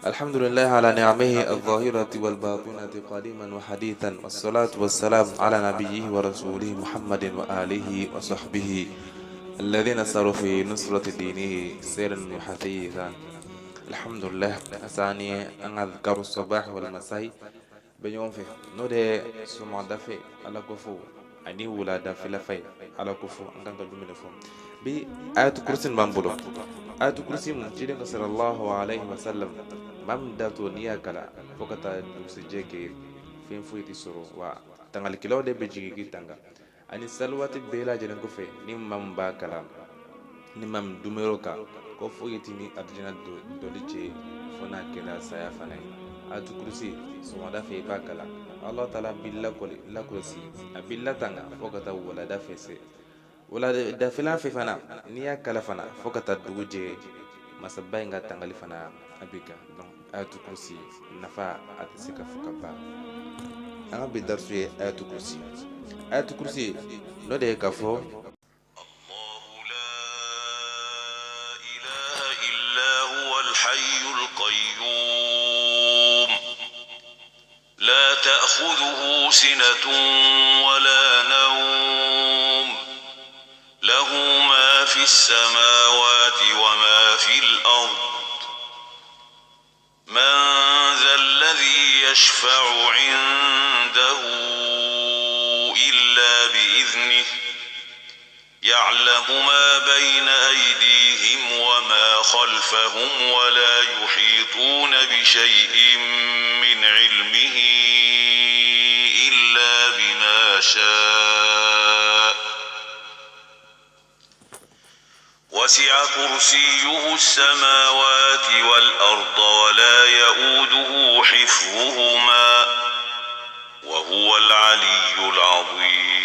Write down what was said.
الحمد لله على نعمه الظاهرة والباطنة قديما وحديثا، والصلاة والسلام على نبيه ورسوله محمد وآله وصحبه الذين ساروا في نصرة دينه سيرا وحثيثا. الحمد لله. أساني أن أذكر الصباح والمساء بيوم في نودي سمع دفي على كفو أني ولا دفي لفي على كفو أن كان جميل فهم بآية كرسي بامبولو. آية كرسي مجيء صلى الله عليه وسلم mam dato niya kala fokata dusi jeke fin fuiti soro wa tangal kilo de bejigi gitanga ani salwati bela jenen ko fe ni mam ba kala ni mam dumero ka ko fuiti ni adjana do lice fona kela saya fana atu kursi so wada fe ba kala allah taala billa ko la kursi abilla tanga fokata wala da fese wala da filan fe fana niya kala fana fokata duje masabay nga tangali fana abika donc ayatu kursi nafa atisika fukaba anga bidarsu ayatu kursi no de kafo الله لا إله إلا هو الحي القيوم لا تأخذه سنة ولا نوم له ما في السماوات وما في الأرض من ذا الذي يشفع عنده إلا بإذنه يعلم ما بين أيديهم وما خلفهم ولا يحيطون بشيء من علمه إلا بما شاء وسع كرسيه السماوات والأرض ولا يؤوده حفظهما وهو العلي العظيم